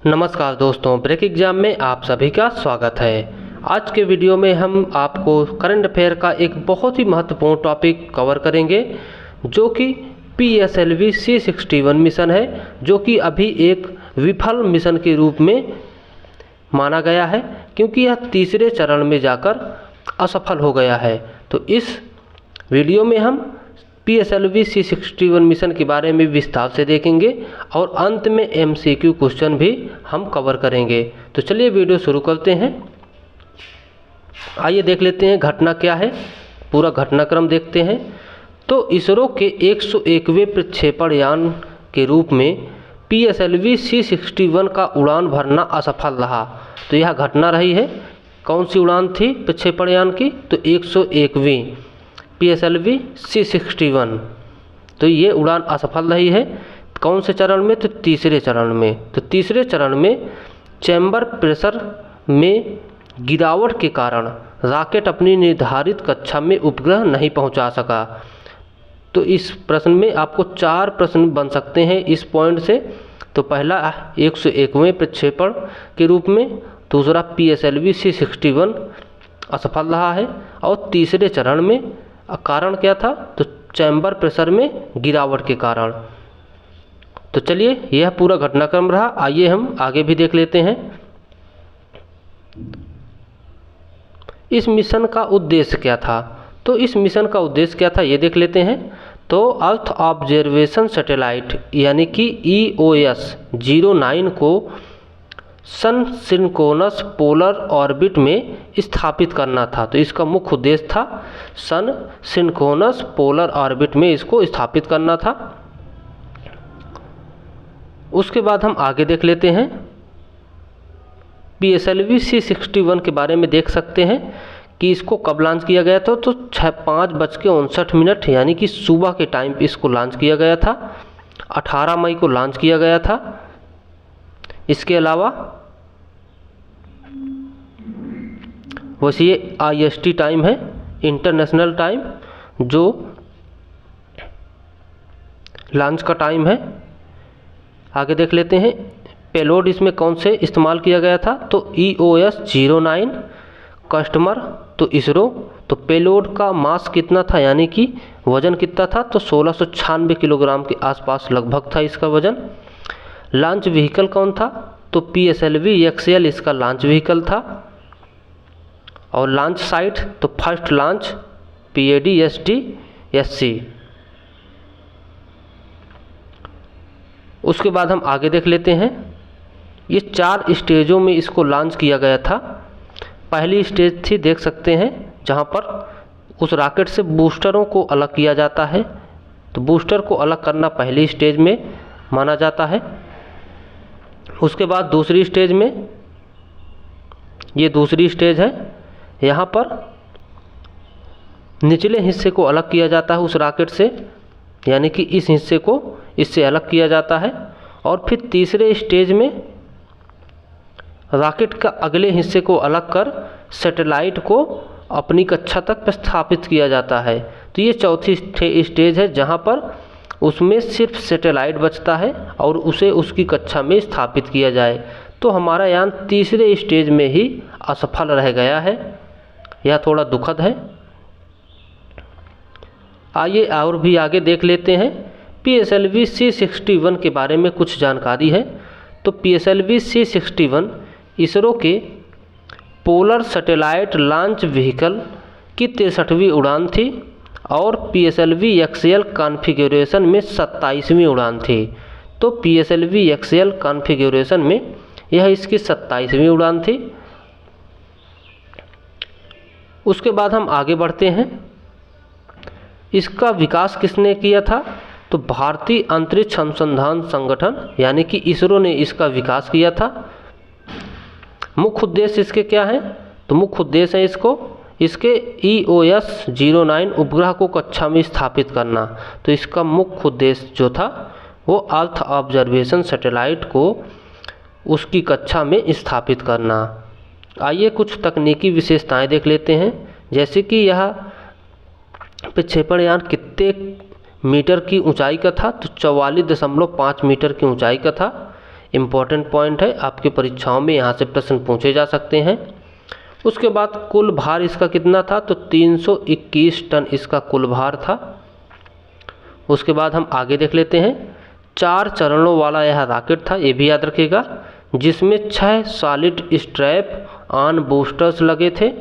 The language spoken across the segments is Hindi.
नमस्कार दोस्तों, ब्रेक एग्जाम में आप सभी का स्वागत है। आज के वीडियो में हम आपको करंट अफेयर का एक बहुत ही महत्वपूर्ण टॉपिक कवर करेंगे जो कि PSLV C61 मिशन है, जो कि अभी एक विफल मिशन के रूप में माना गया है क्योंकि यह तीसरे चरण में जाकर असफल हो गया है। तो इस वीडियो में हम PSLV C61 मिशन के बारे में विस्तार से देखेंगे और अंत में MCQ क्वेश्चन भी हम कवर करेंगे। तो चलिए वीडियो शुरू करते हैं। आइए देख लेते हैं घटना क्या है, पूरा घटनाक्रम देखते हैं। तो इसरो के 101वें प्रक्षेपण यान के रूप में PSLV C61 का उड़ान भरना असफल रहा। तो यह घटना रही है। कौन सी उड़ान थी प्रक्षेपण यान की? तो 101वीं PSLV C61। तो ये उड़ान असफल रही है। कौन से चरण में? तो तीसरे चरण में। तो तीसरे चरण में चैम्बर प्रेशर में गिरावट के कारण रॉकेट अपनी निर्धारित कक्षा में उपग्रह नहीं पहुंचा सका। तो इस प्रश्न में आपको 4 प्रश्न बन सकते हैं इस पॉइंट से। तो पहला 101वें प्रक्षेपण के रूप में, दूसरा PSLV C61 असफल रहा है और तीसरे चरण में कारण क्या था? तो चैम्बर प्रेशर में गिरावट के कारण। तो चलिए यह पूरा घटनाक्रम रहा। आइए हम आगे भी देख लेते हैं। इस मिशन का उद्देश्य क्या था? तो इस मिशन का उद्देश्य क्या था ये देख लेते हैं। तो अर्थ ऑब्जर्वेशन सैटेलाइट यानी कि EOS 09 को सन सिंक्रोनस पोलर ऑर्बिट में स्थापित करना था। तो इसका मुख्य उद्देश्य था सन सिंक्रोनस पोलर ऑर्बिट में इसको स्थापित करना था। उसके बाद हम आगे देख लेते हैं। PSLV C61 के बारे में देख सकते हैं कि इसको कब लॉन्च किया गया था। तो 5:59 यानी कि सुबह के टाइम पे इसको लॉन्च किया गया था। 18 मई को लॉन्च किया गया था। इसके अलावा वैसे ये IST टाइम है, इंटरनेशनल टाइम, जो लॉन्च का टाइम है। आगे देख लेते हैं पेलोड इसमें कौन से इस्तेमाल किया गया था। तो EOS 09 कस्टमर तो इसरो। तो पेलोड का मास कितना था यानी कि वज़न कितना था? तो 1696 किलोग्राम के आसपास लगभग था इसका वज़न। लॉन्च व्हीकल कौन था? तो PSLV XL इसका लॉन्च व्हीकल था। और लॉन्च साइट तो फर्स्ट लॉन्च PADST-SC। उसके बाद हम आगे देख लेते हैं। ये 4 स्टेजों में इसको लॉन्च किया गया था। पहली स्टेज थी, देख सकते हैं, जहाँ पर उस रॉकेट से बूस्टरों को अलग किया जाता है। तो बूस्टर को अलग करना पहली स्टेज में माना जाता है। उसके बाद दूसरी स्टेज में, ये दूसरी स्टेज है, यहाँ पर निचले हिस्से को अलग किया जाता है उस रॉकेट से, यानी कि इस हिस्से को इससे अलग किया जाता है। और फिर तीसरे स्टेज में रॉकेट का अगले हिस्से को अलग कर सैटेलाइट को अपनी कक्षा तक स्थापित किया जाता है। तो ये चौथी स्टेज है जहाँ पर उसमें सिर्फ सैटेलाइट बचता है और उसे उसकी कक्षा में स्थापित किया जाए। तो हमारा यान तीसरे स्टेज में ही असफल रह गया है। यह थोड़ा दुखद है। आइए और भी आगे देख लेते हैं। PSLV C61 के बारे में कुछ जानकारी है। तो PSLV C61 इसरो के पोलर सैटेलाइट लॉन्च व्हीकल की 63वीं उड़ान थी और PSLV XL कॉन्फ़िगरेशन में 27वीं उड़ान थी। तो PSLV XL कॉन्फ़िगरेशन में यह इसकी 27वीं उड़ान थी। उसके बाद हम आगे बढ़ते हैं। इसका विकास किसने किया था? तो भारतीय अंतरिक्ष अनुसंधान संगठन यानी कि इसरो ने इसका विकास किया था। मुख्य उद्देश्य इसके क्या हैं? तो मुख्य उद्देश्य है इसके EOS 09 उपग्रह को कक्षा में स्थापित करना। तो इसका मुख्य उद्देश्य जो था वो अर्थ ऑब्जर्वेशन सैटेलाइट को उसकी कक्षा में स्थापित करना। आइए कुछ तकनीकी विशेषताएं देख लेते हैं, जैसे कि यह प्रक्षेपण यान कितने मीटर की ऊंचाई का था? तो 44.5 मीटर की ऊंचाई का था। इम्पॉर्टेंट पॉइंट है, आपके परीक्षाओं में यहाँ से प्रश्न पूछे जा सकते हैं। उसके बाद कुल भार इसका कितना था, तो 321 टन इसका कुल भार था। उसके बाद हम आगे देख लेते हैं। 4 चरणों वाला यह रॉकेट था, ये भी याद रखिएगा, जिसमें 6 सॉलिड स्ट्रैप ऑन बूस्टर्स लगे थे।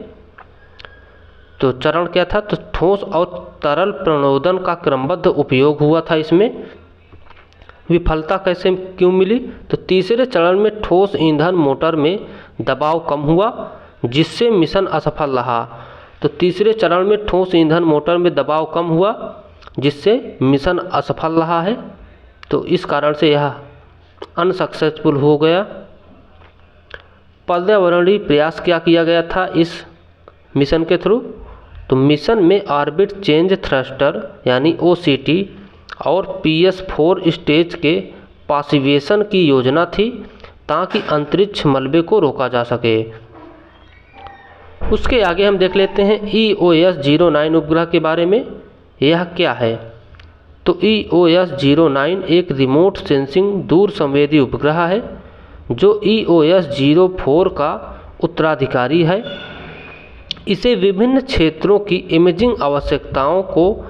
तो चरण क्या था, तो ठोस और तरल प्रणोदन का क्रमबद्ध उपयोग हुआ था इसमें। विफलता कैसे क्यों मिली, तो तीसरे चरण में ठोस ईंधन मोटर में दबाव कम हुआ, जिससे मिशन असफल रहा। तो तीसरे चरण में ठोस ईंधन मोटर में दबाव कम हुआ, जिससे मिशन असफल रहा है। तो इस कारण से यह अनसक्सेसफुल हो गया। पर्यावरणीय प्रयास क्या किया गया था इस मिशन के थ्रू, तो मिशन में ऑर्बिट चेंज थ्रस्टर यानी OCT और PS4 स्टेज के पासिवेशन की योजना थी, ताकि अंतरिक्ष मलबे को रोका जा सके। उसके आगे हम देख लेते हैं EOS-09 उपग्रह के बारे में। यह क्या है, तो EOS-09 एक रिमोट सेंसिंग दूर संवेदी उपग्रह है, जो EOS-04 का उत्तराधिकारी है। इसे विभिन्न क्षेत्रों की इमेजिंग आवश्यकताओं को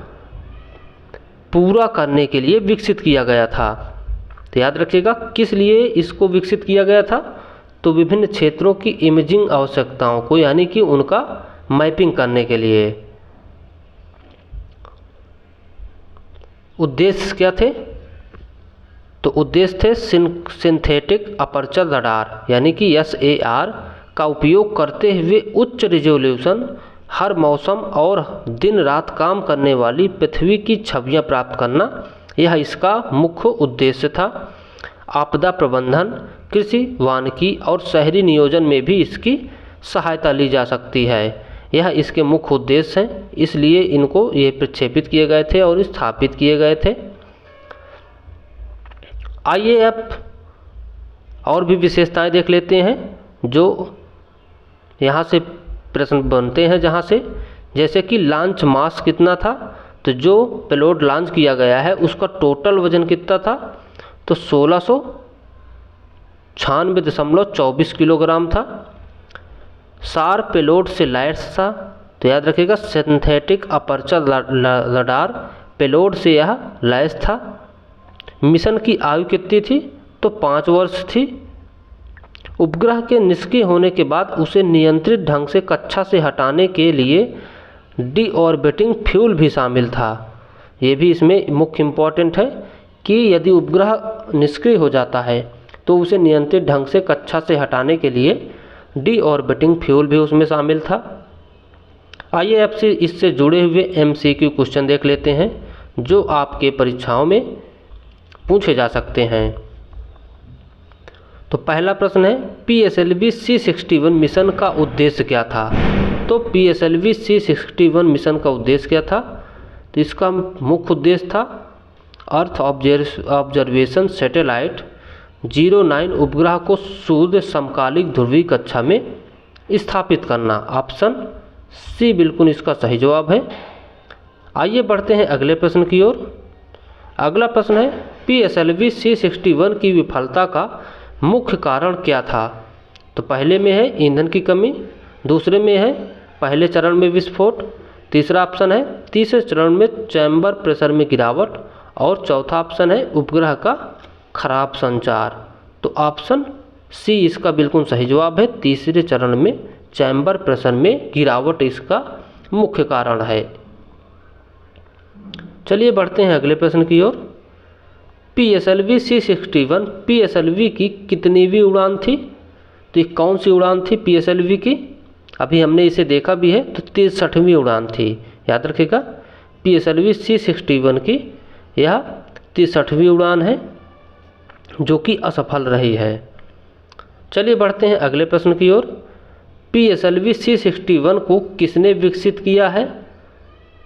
पूरा करने के लिए विकसित किया गया था। तो याद रखिएगा किस लिए इसको विकसित किया गया था, तो विभिन्न क्षेत्रों की इमेजिंग आवश्यकताओं को, यानी कि उनका मैपिंग करने के लिए। उद्देश्य क्या थे, तो उद्देश्य थे सिंथेटिक अपर्चर रडार यानी कि SAR का उपयोग करते हुए उच्च रिजोल्यूशन, हर मौसम और दिन रात काम करने वाली पृथ्वी की छवियां प्राप्त करना, यह इसका मुख्य उद्देश्य था। आपदा प्रबंधन, कृषि, वानिकी और शहरी नियोजन में भी इसकी सहायता ली जा सकती है। यह इसके मुख्य उद्देश्य हैं, इसलिए इनको ये प्रक्षेपित किए गए थे और स्थापित किए गए थे। IAF और भी विशेषताएं देख लेते हैं जो यहाँ से प्रश्न बनते हैं, जहाँ से जैसे कि लॉन्च मास कितना था, तो जो पेलोड लॉन्च किया गया है उसका टोटल वजन कितना था, तो 1696.24 किलोग्राम था। सार पेलोड से लाइट्स था, तो याद रखिएगा सिंथेटिक अपर्चर रडार पेलोड से यह लैस था। मिशन की आयु कितनी थी, तो 5 वर्ष थी। उपग्रह के निष्क्रिय होने के बाद उसे नियंत्रित ढंग से कक्षा से हटाने के लिए डीऑर्बिटिंग फ्यूल भी शामिल था। ये भी इसमें मुख्य इम्पॉर्टेंट है कि यदि उपग्रह निष्क्रिय हो जाता है तो उसे नियंत्रित ढंग से कक्षा से हटाने के लिए डीऑर्बिटिंग फ्यूल भी उसमें शामिल था। आइए अब से इससे जुड़े हुए MCQ क्वेश्चन देख लेते हैं जो आपके परीक्षाओं में पूछे जा सकते हैं। तो पहला प्रश्न है PSLV C61 मिशन का उद्देश्य क्या था। तो PSLV C61 मिशन का उद्देश्य क्या था, तो इसका मुख्य उद्देश्य था अर्थ ऑब्जर्वेशन सैटेलाइट 09 उपग्रह को सूर्य समकालिक ध्रुवीय कक्षा में स्थापित करना। ऑप्शन सी बिल्कुल इसका सही जवाब है। आइए बढ़ते हैं अगले प्रश्न की ओर। अगला प्रश्न है PSLV C61 की विफलता का मुख्य कारण क्या था। तो पहले में है ईंधन की कमी, दूसरे में है पहले चरण में विस्फोट, तीसरा ऑप्शन है तीसरे चरण में चैम्बर प्रेशर में गिरावट, और चौथा ऑप्शन है उपग्रह का खराब संचार। तो ऑप्शन सी इसका बिल्कुल सही जवाब है। तीसरे चरण में चैम्बर प्रेशर में गिरावट इसका मुख्य कारण है। चलिए बढ़ते हैं अगले प्रश्न की ओर। PSLV C61 PSLV की कितनीवीं उड़ान थी। तो ये कौन सी उड़ान थी PSLV की, अभी हमने इसे देखा भी है, तो 63वीं उड़ान थी। याद रखिएगा PSLV C61 की यह 63वीं उड़ान है जो कि असफल रही है। चलिए बढ़ते हैं अगले प्रश्न की ओर। PSLV C61 को किसने विकसित किया है।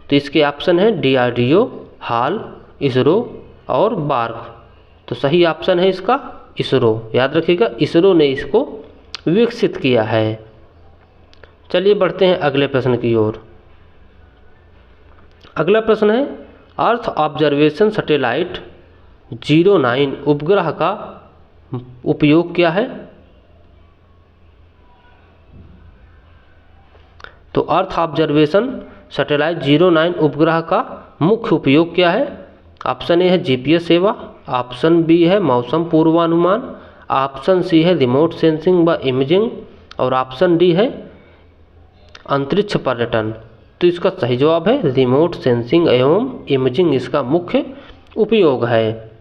तो इसके ऑप्शन है DRDO, हाल, इसरो और बार्क। तो सही ऑप्शन है इसका इसरो। याद रखिएगा इसरो ने इसको विकसित किया है। चलिए बढ़ते हैं अगले प्रश्न की ओर। अगला प्रश्न है अर्थ ऑब्जर्वेशन सैटेलाइट 09 उपग्रह का उपयोग क्या है? तो अर्थ ऑब्जर्वेशन सैटेलाइट 09 उपग्रह का मुख्य उपयोग क्या है? ऑप्शन ए है जीपीएस सेवा, ऑप्शन बी है मौसम पूर्वानुमान, ऑप्शन सी है रिमोट सेंसिंग व इमेजिंग और ऑप्शन डी है अंतरिक्ष पर्यटन। तो इसका सही जवाब है रिमोट सेंसिंग एवं इमेजिंग इसका मुख्य उपयोग है।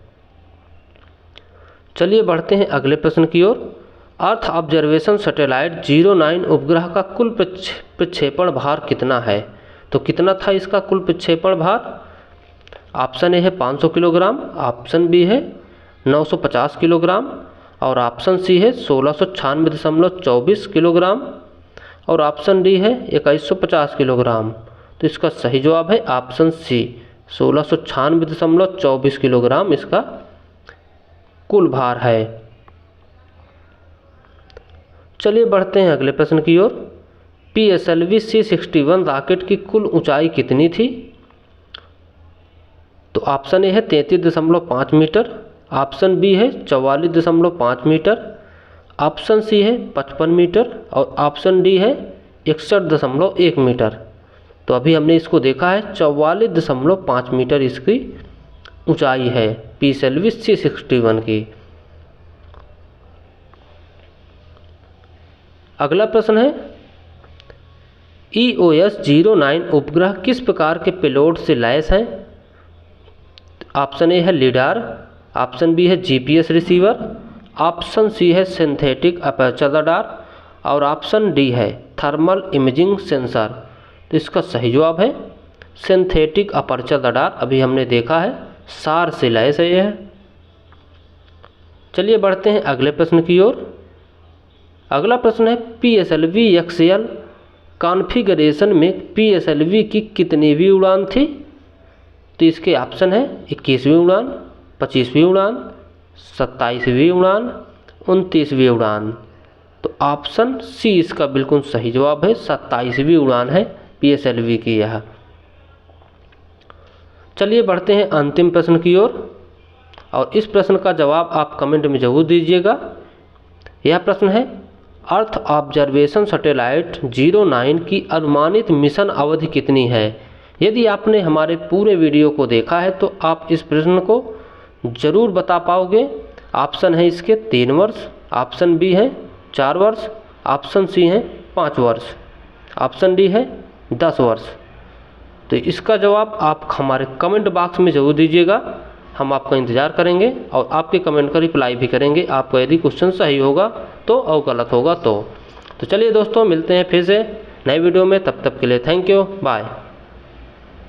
चलिए बढ़ते हैं अगले प्रश्न की ओर। अर्थ ऑब्जर्वेशन सैटेलाइट 09 उपग्रह का कुल प्रक्षेपण भार कितना है? तो कितना था इसका कुल प्रक्षेपण भार? ऑप्शन ए है 500 किलोग्राम, ऑप्शन बी है 950 किलोग्राम और ऑप्शन सी है 1696.24 किलोग्राम और ऑप्शन डी है 2150 किलोग्राम। तो इसका सही जवाब है ऑप्शन सी 1696.24 किलोग्राम इसका कुल भार है। चलिए बढ़ते हैं अगले प्रश्न की ओर। PSLV C61 रॉकेट की कुल ऊंचाई कितनी थी? तो ऑप्शन ए है 33.5 मीटर, ऑप्शन बी है 44.5 मीटर, ऑप्शन सी है 55 मीटर और ऑप्शन डी है 61.1 मीटर। तो अभी हमने इसको देखा है 44.5 मीटर इसकी ऊंचाई है PSLV C61 की। अगला प्रश्न है EOS 09 उपग्रह किस प्रकार के पेलोड से लैस हैं? ऑप्शन ए है लीडार, ऑप्शन बी है जीपीएस रिसीवर, ऑप्शन सी है सिंथेटिक अपर्चर रडार और ऑप्शन डी है थर्मल इमेजिंग सेंसर। तो इसका सही जवाब है सिंथेटिक अपर्चर रडार। अभी हमने देखा है सार से लैस है यह। चलिए बढ़ते हैं अगले प्रश्न की ओर। अगला प्रश्न है PSLV XL कॉन्फ़िगरेशन में PSLV की कितनीवीं उड़ान थी? तो इसके ऑप्शन है 21वीं उड़ान, 25वीं उड़ान, 27वीं उड़ान, 29वीं उड़ान। तो ऑप्शन सी इसका बिल्कुल सही जवाब है 27वीं उड़ान है PSLV की यह। चलिए बढ़ते हैं अंतिम प्रश्न की ओर और इस प्रश्न का जवाब आप कमेंट में जरूर दीजिएगा। यह प्रश्न है अर्थ ऑब्जर्वेशन सैटेलाइट 09 की अनुमानित मिशन अवधि कितनी है? यदि आपने हमारे पूरे वीडियो को देखा है तो आप इस प्रश्न को ज़रूर बता पाओगे। ऑप्शन है इसके 3 वर्ष, ऑप्शन बी है 4 वर्ष, ऑप्शन सी है 5 वर्ष, ऑप्शन डी है 10 वर्ष। तो इसका जवाब आप हमारे कमेंट बॉक्स में ज़रूर दीजिएगा। हम आपका इंतज़ार करेंगे और आपके कमेंट का रिप्लाई भी करेंगे। आपका यदि क्वेश्चन सही होगा तो और गलत होगा तो चलिए दोस्तों मिलते हैं फिर से नए वीडियो में। तब तक के लिए थैंक यू, बाय।